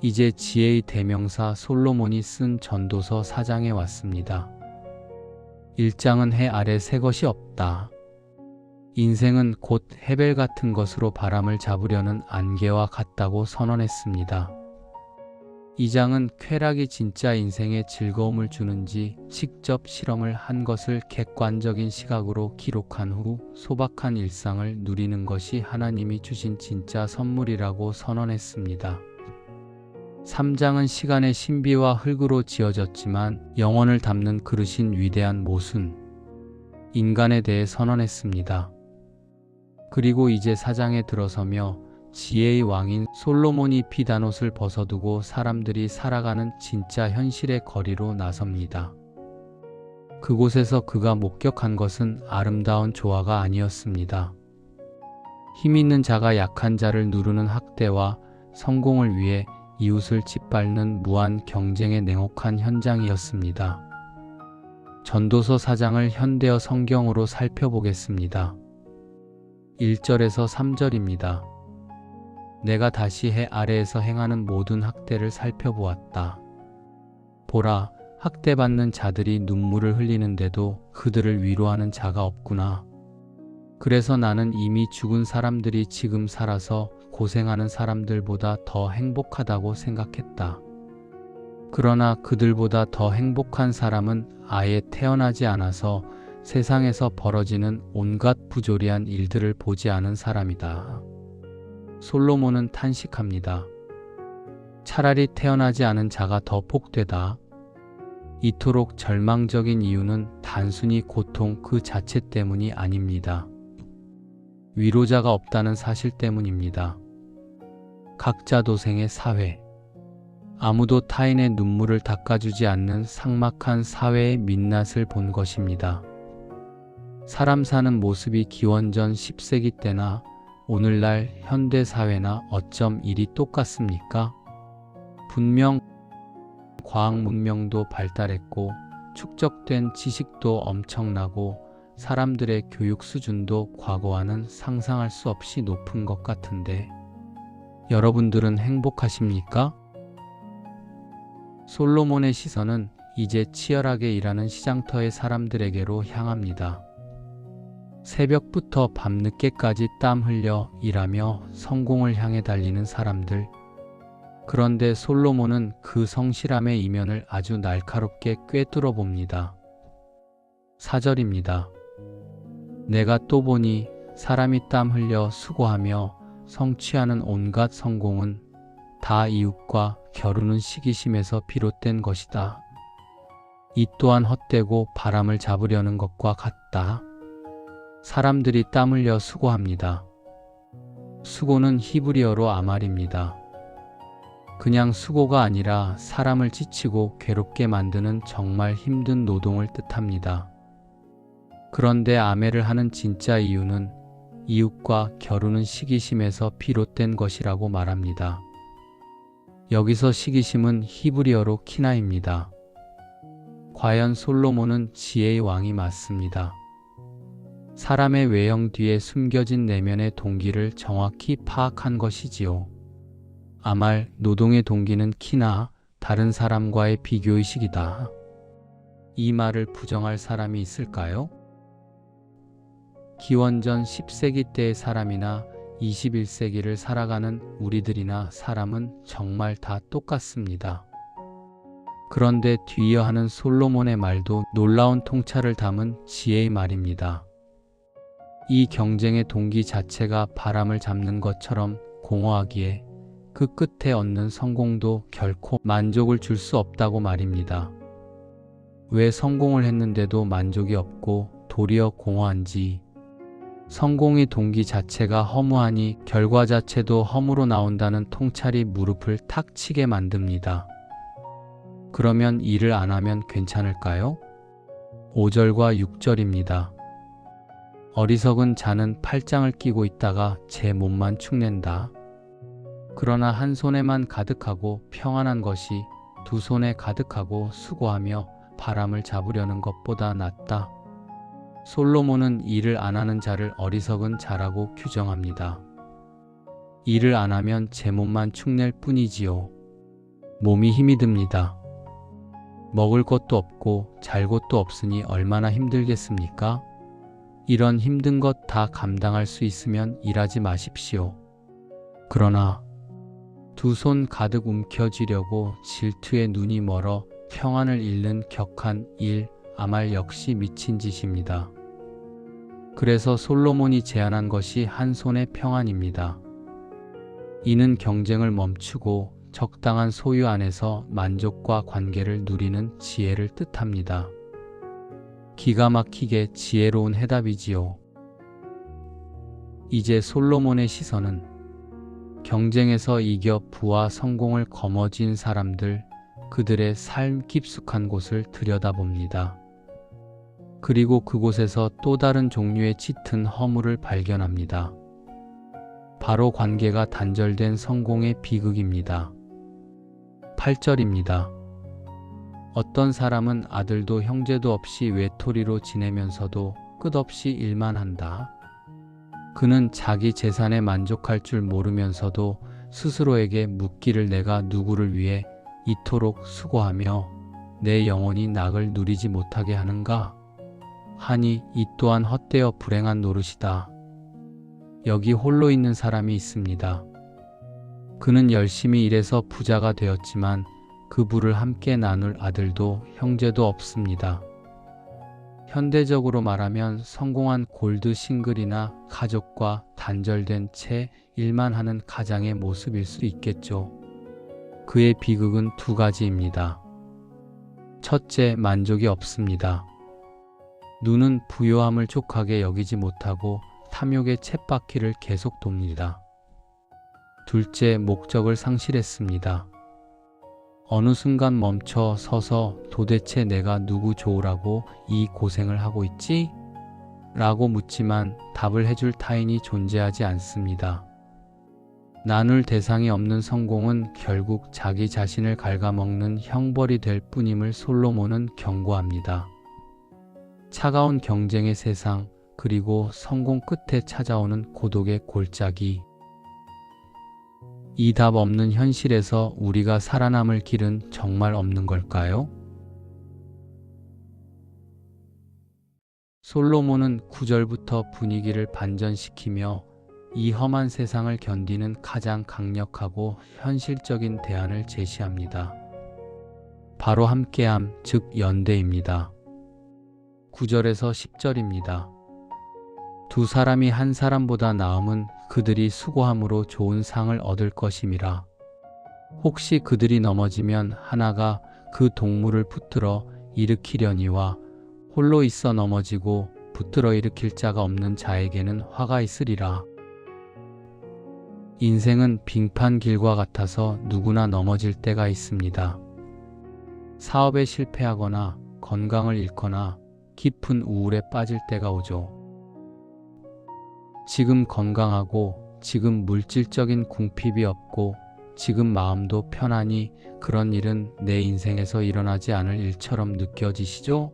이제 지혜의 대명사 솔로몬이 쓴 전도서 4장에 왔습니다. 1장은 해 아래 새 것이 없다. 인생은 곧 해벨 같은 것으로 바람을 잡으려는 안개와 같다고 선언했습니다. 2장은 쾌락이 진짜 인생에 즐거움을 주는지 직접 실험을 한 것을 객관적인 시각으로 기록한 후 소박한 일상을 누리는 것이 하나님이 주신 진짜 선물이라고 선언했습니다. 3장은 시간의 신비와 흙으로 지어졌지만 영혼을 담는 그릇인 위대한 모순, 인간에 대해 선언했습니다. 그리고 이제 4장에 들어서며 지혜의 왕인 솔로몬이 피단옷을 벗어두고 사람들이 살아가는 진짜 현실의 거리로 나섭니다. 그곳에서 그가 목격한 것은 아름다운 조화가 아니었습니다. 힘 있는 자가 약한 자를 누르는 학대와 성공을 위해 이웃을 짓밟는 무한 경쟁의 냉혹한 현장이었습니다. 전도서 4장을 현대어 성경으로 살펴보겠습니다. 1절에서 3절입니다. 내가 다시 해 아래에서 행하는 모든 학대를 살펴보았다. 보라, 학대받는 자들이 눈물을 흘리는데도 그들을 위로하는 자가 없구나. 그래서 나는 이미 죽은 사람들이 지금 살아서 고생하는 사람들보다 더 행복하다고 생각했다. 그러나 그들보다 더 행복한 사람은 아예 태어나지 않아서 세상에서 벌어지는 온갖 부조리한 일들을 보지 않은 사람이다. 솔로몬은 탄식합니다. 차라리 태어나지 않은 자가 더 복되다. 이토록 절망적인 이유는 단순히 고통 그 자체 때문이 아닙니다. 위로자가 없다는 사실 때문입니다. 각자 도생의 사회, 아무도 타인의 눈물을 닦아주지 않는 삭막한 사회의 민낯을 본 것입니다. 사람 사는 모습이 기원전 10세기 때나 오늘날 현대사회나 어쩜 일이 똑같습니까? 분명 과학 문명도 발달했고 축적된 지식도 엄청나고 사람들의 교육 수준도 과거와는 상상할 수 없이 높은 것 같은데 여러분들은 행복하십니까? 솔로몬의 시선은 이제 치열하게 일하는 시장터의 사람들에게로 향합니다. 새벽부터 밤늦게까지 땀 흘려 일하며 성공을 향해 달리는 사람들. 그런데 솔로몬은 그 성실함의 이면을 아주 날카롭게 꿰뚫어 봅니다. 4절입니다. 내가 또 보니 사람이 땀 흘려 수고하며 성취하는 온갖 성공은 다 이웃과 겨루는 시기심에서 비롯된 것이다. 이 또한 헛되고 바람을 잡으려는 것과 같다. 사람들이 땀 흘려 수고합니다. 수고는 히브리어로 아말입니다. 그냥 수고가 아니라 사람을 지치고 괴롭게 만드는 정말 힘든 노동을 뜻합니다. 그런데 아멜을 하는 진짜 이유는 이웃과 겨루는 시기심에서 비롯된 것이라고 말합니다. 여기서 시기심은 히브리어로 키나입니다. 과연 솔로몬은 지혜의 왕이 맞습니다. 사람의 외형 뒤에 숨겨진 내면의 동기를 정확히 파악한 것이지요. 아말, 노동의 동기는 키나 다른 사람과의 비교의식이다. 이 말을 부정할 사람이 있을까요? 기원전 10세기 때의 사람이나 21세기를 살아가는 우리들이나 사람은 정말 다 똑같습니다. 그런데 뒤이어하는 솔로몬의 말도 놀라운 통찰을 담은 지혜의 말입니다. 이 경쟁의 동기 자체가 바람을 잡는 것처럼 공허하기에 그 끝에 얻는 성공도 결코 만족을 줄 수 없다고 말입니다. 왜 성공을 했는데도 만족이 없고 도리어 공허한지, 성공의 동기 자체가 허무하니 결과 자체도 허무로 나온다는 통찰이 무릎을 탁 치게 만듭니다. 그러면 일을 안 하면 괜찮을까요? 5절과 6절입니다. 어리석은 자는 팔짱을 끼고 있다가 제 몸만 축낸다. 그러나 한 손에만 가득하고 평안한 것이 두 손에 가득하고 수고하며 바람을 잡으려는 것보다 낫다. 솔로몬은 일을 안 하는 자를 어리석은 자라고 규정합니다. 일을 안 하면 제 몸만 축낼 뿐이지요. 몸이 힘이 듭니다. 먹을 것도 없고 잘 곳도 없으니 얼마나 힘들겠습니까? 이런 힘든 것 다 감당할 수 있으면 일하지 마십시오. 그러나 두 손 가득 움켜쥐려고 질투에 눈이 멀어 평안을 잃는 격한 일, 아말 역시 미친 짓입니다. 그래서 솔로몬이 제안한 것이 한 손의 평안입니다. 이는 경쟁을 멈추고 적당한 소유 안에서 만족과 관계를 누리는 지혜를 뜻합니다. 기가 막히게 지혜로운 해답이지요. 이제 솔로몬의 시선은 경쟁에서 이겨 부와 성공을 거머쥔 사람들, 그들의 삶 깊숙한 곳을 들여다봅니다. 그리고 그곳에서 또 다른 종류의 짙은 허물을 발견합니다. 바로 관계가 단절된 성공의 비극입니다. 8절입니다. 어떤 사람은 아들도 형제도 없이 외톨이로 지내면서도 끝없이 일만 한다. 그는 자기 재산에 만족할 줄 모르면서도 스스로에게 묻기를 내가 누구를 위해 이토록 수고하며 내 영혼이 낙을 누리지 못하게 하는가? 하니 이 또한 헛되어 불행한 노릇이다. 여기 홀로 있는 사람이 있습니다. 그는 열심히 일해서 부자가 되었지만 그 부를 함께 나눌 아들도 형제도 없습니다. 현대적으로 말하면 성공한 골드 싱글이나 가족과 단절된 채 일만 하는 가장의 모습일 수 있겠죠. 그의 비극은 두 가지입니다. 첫째, 만족이 없습니다. 눈은 부요함을 족하게 여기지 못하고 탐욕의 쳇바퀴를 계속 돕니다. 둘째, 목적을 상실했습니다. 어느 순간 멈춰 서서 도대체 내가 누구 좋으라고 이 고생을 하고 있지? 라고 묻지만 답을 해줄 타인이 존재하지 않습니다. 나눌 대상이 없는 성공은 결국 자기 자신을 갉아먹는 형벌이 될 뿐임을 솔로몬은 경고합니다. 차가운 경쟁의 세상, 그리고 성공 끝에 찾아오는 고독의 골짜기. 이 답 없는 현실에서 우리가 살아남을 길은 정말 없는 걸까요? 솔로몬은 9절부터 분위기를 반전시키며 이 험한 세상을 견디는 가장 강력하고 현실적인 대안을 제시합니다. 바로 함께함, 즉 연대입니다. 9절에서 10절입니다. 두 사람이 한 사람보다 나음은 그들이 수고함으로 좋은 상을 얻을 것임이라. 혹시 그들이 넘어지면 하나가 그 동물을 붙들어 일으키려니와 홀로 있어 넘어지고 붙들어 일으킬 자가 없는 자에게는 화가 있으리라. 인생은 빙판길과 같아서 누구나 넘어질 때가 있습니다. 사업에 실패하거나 건강을 잃거나 깊은 우울에 빠질 때가 오죠. 지금 건강하고 지금 물질적인 궁핍이 없고 지금 마음도 편하니 그런 일은 내 인생에서 일어나지 않을 일처럼 느껴지시죠?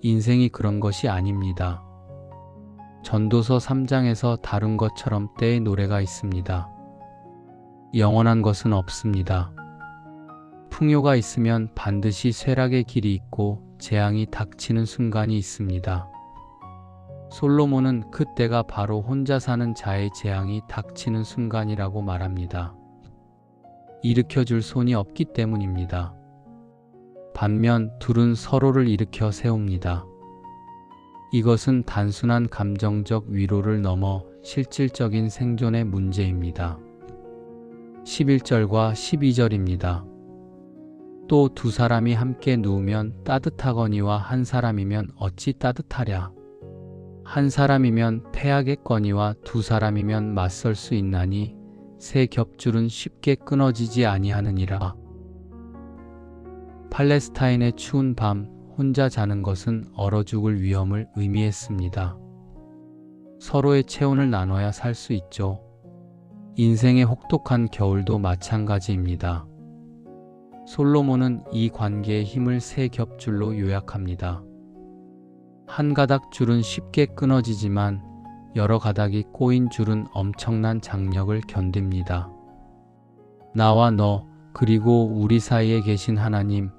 인생이 그런 것이 아닙니다. 전도서 3장에서 다룬 것처럼 때의 노래가 있습니다. 영원한 것은 없습니다. 풍요가 있으면 반드시 쇠락의 길이 있고 재앙이 닥치는 순간이 있습니다. 솔로몬은 그때가 바로 혼자 사는 자의 재앙이 닥치는 순간이라고 말합니다. 일으켜줄 손이 없기 때문입니다. 반면 둘은 서로를 일으켜 세웁니다. 이것은 단순한 감정적 위로를 넘어 실질적인 생존의 문제입니다. 11절과 12절입니다. 또 두 사람이 함께 누우면 따뜻하거니와 한 사람이면 어찌 따뜻하랴. 한 사람이면 패하겠거니와 두 사람이면 맞설 수 있나니 새 겹줄은 쉽게 끊어지지 아니하느니라. 팔레스타인의 추운 밤 혼자 자는 것은 얼어 죽을 위험을 의미했습니다. 서로의 체온을 나눠야 살 수 있죠. 인생의 혹독한 겨울도 마찬가지입니다. 솔로몬은 이 관계의 힘을 세 겹줄로 요약합니다. 한 가닥 줄은 쉽게 끊어지지만 여러 가닥이 꼬인 줄은 엄청난 장력을 견딥니다. 나와 너, 그리고 우리 사이에 계신 하나님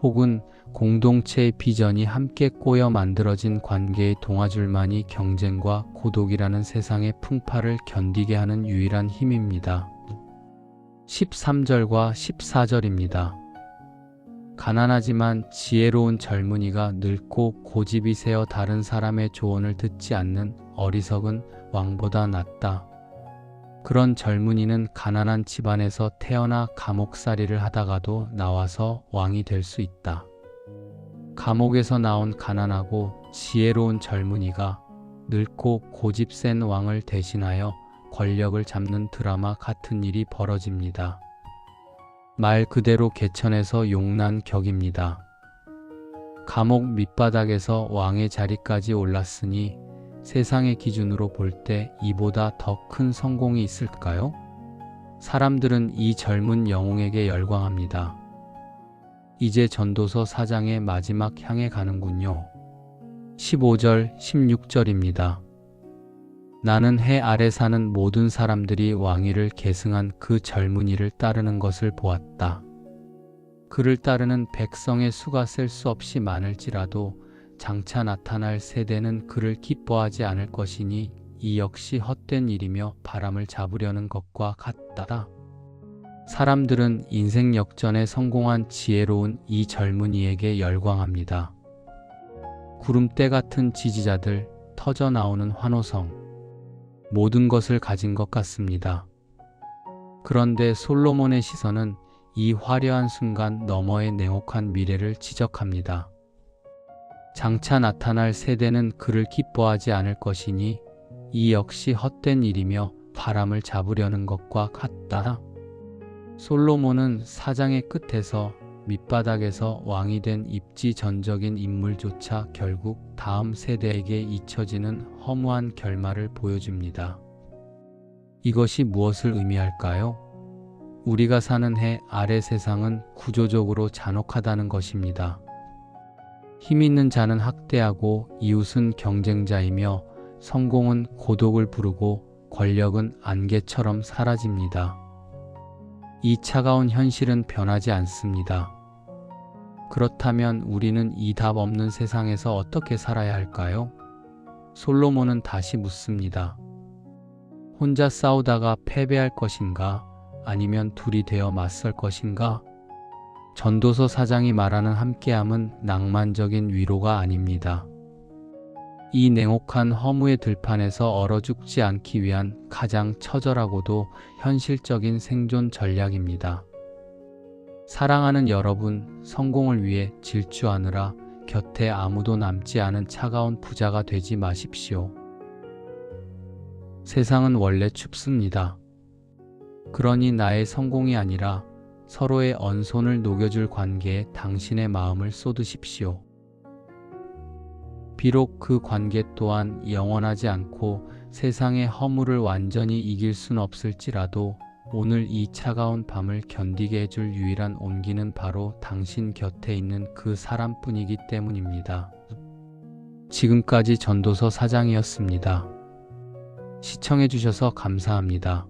혹은 공동체의 비전이 함께 꼬여 만들어진 관계의 동아줄만이 경쟁과 고독이라는 세상의 풍파를 견디게 하는 유일한 힘입니다. 13절과 14절입니다. 가난하지만 지혜로운 젊은이가 늙고 고집이 세어 다른 사람의 조언을 듣지 않는 어리석은 왕보다 낫다. 그런 젊은이는 가난한 집안에서 태어나 감옥살이를 하다가도 나와서 왕이 될 수 있다. 감옥에서 나온 가난하고 지혜로운 젊은이가 늙고 고집센 왕을 대신하여 권력을 잡는 드라마 같은 일이 벌어집니다. 말 그대로 개천에서 용난 격입니다. 감옥 밑바닥에서 왕의 자리까지 올랐으니 세상의 기준으로 볼 때 이보다 더 큰 성공이 있을까요? 사람들은 이 젊은 영웅에게 열광합니다. 이제 전도서 4장의 마지막 향해 가는군요. 15절, 16절입니다. 나는 해 아래 사는 모든 사람들이 왕위를 계승한 그 젊은이를 따르는 것을 보았다. 그를 따르는 백성의 수가 셀 수 없이 많을지라도 장차 나타날 세대는 그를 기뻐하지 않을 것이니 이 역시 헛된 일이며 바람을 잡으려는 것과 같다. 사람들은 인생 역전에 성공한 지혜로운 이 젊은이에게 열광합니다. 구름대 같은 지지자들, 터져 나오는 환호성, 모든 것을 가진 것 같습니다. 그런데 솔로몬의 시선은 이 화려한 순간 너머의 냉혹한 미래를 지적합니다. 장차 나타날 세대는 그를 기뻐하지 않을 것이니 이 역시 헛된 일이며 바람을 잡으려는 것과 같다. 솔로몬은 사장의 끝에서 밑바닥에서 왕이 된 입지전적인 인물조차 결국 다음 세대에게 잊혀지는 허무한 결말을 보여줍니다. 이것이 무엇을 의미할까요? 우리가 사는 해 아래 세상은 구조적으로 잔혹하다는 것입니다. 힘 있는 자는 학대하고 이웃은 경쟁자이며 성공은 고독을 부르고 권력은 안개처럼 사라집니다. 이 차가운 현실은 변하지 않습니다. 그렇다면 우리는 이 답 없는 세상에서 어떻게 살아야 할까요? 솔로몬은 다시 묻습니다. 혼자 싸우다가 패배할 것인가? 아니면 둘이 되어 맞설 것인가? 전도서 4장이 말하는 함께함은 낭만적인 위로가 아닙니다. 이 냉혹한 허무의 들판에서 얼어 죽지 않기 위한 가장 처절하고도 현실적인 생존 전략입니다. 사랑하는 여러분, 성공을 위해 질주하느라 곁에 아무도 남지 않은 차가운 부자가 되지 마십시오. 세상은 원래 춥습니다. 그러니 나의 성공이 아니라 서로의 언손을 녹여줄 관계에 당신의 마음을 쏟으십시오. 비록 그 관계 또한 영원하지 않고 세상의 허물을 완전히 이길 순 없을지라도 오늘 이 차가운 밤을 견디게 해줄 유일한 온기는 바로 당신 곁에 있는 그 사람뿐이기 때문입니다. 지금까지 전도서 4장이었습니다. 시청해주셔서 감사합니다.